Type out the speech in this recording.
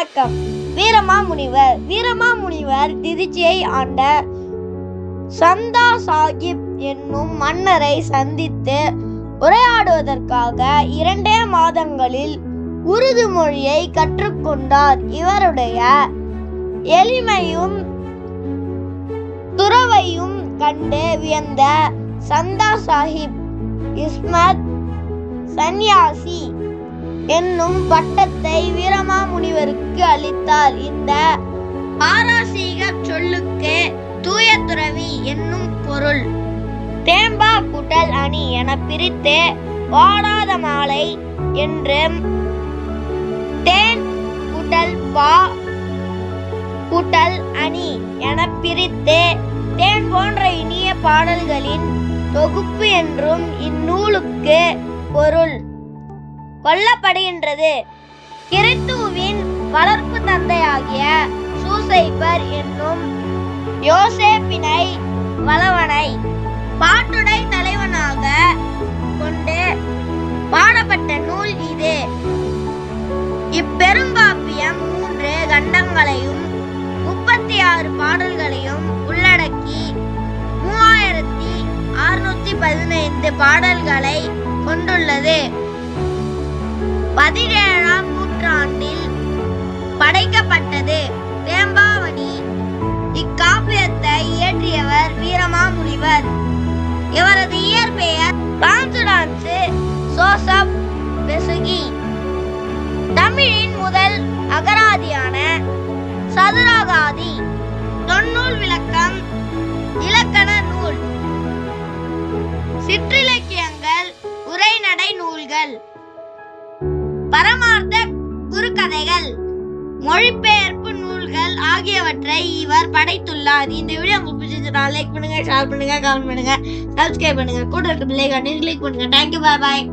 வணக்கம். வீரமாமுனிவர் திருச்சியை ஆண்ட சந்தா சாஹிப் என்னும் மன்னரை சந்தித்து உரையாடுவதற்காக 2 மாதங்களில் உருது மொழியை கற்றுக்கொண்டார். இவருடைய எளிமையும் துறவையும் கண்டு வியந்த சந்தா சாஹிப் இஸ்மத் சந்நியாசி என்னும் பட்டத்தை வீரமாமுனிவருக்கு அளித்தார். இந்த பாரசீக சொல்லுக்கு தூய துறவி என்னும் பொருள். தேம்பா கூட்டல் அணி என பிரித்து வாடாத மாலை என்றும், தேன் கூட்டல் பா கூட்டல் அணி என பிரித்து தேன் போன்ற இனிய பாடல்களின் தொகுப்பு என்றும் இந்நூலுக்கு பொருள் கொள்ளப்படுகின்றது. கிறித்துவின் வளர்ப்பு தந்தையாகிய சூசைபர் என்னும் யோசேப்பினை வளவனை பாட்டுடை தலைவனாக கொண்டு பாடப்பட்ட நூல் இது. இப்பெருங்காப்பியம் 3 கண்டங்களையும் 36 பாடல்களையும் உள்ளடக்கி 3615 பாடல்களை கொண்டுள்ளது. 17ஆம் நூற்றாண்டில் படைக்கப்பட்டது. தேம்பாவணி. இக்காப்பியத்தை இயற்றியவர் வீரமாமுனிவர். இவரது இயற்பெயர் கான்சுடான்சு சோசப் பெசுகி. தமிழின் முதல் அகராதியான சதுரகாதி. தொன்னூல் விளக்கம். இலக்கண நூல். சிற்றிலக்கியங்கள். உரைநடை நூல்கள். பரமார்த்த குறுக்கதைகள், மொழிபெயர்ப்பு நூல்கள் ஆகியவற்றை இவர் படைத்துள்ளார். இந்த வீடியோ உங்களுக்கு பிடிச்சிருந்தா லைக் பண்ணுங்க, ஷேர் பண்ணுங்க, கமெண்ட் பண்ணுங்க, சப்ஸ்கிரைப் பண்ணுங்க, கூட இருக்க பெல் ஐகானை கிளிக் பண்ணுங்க. தேங்க்யூ, பாய் பாய்.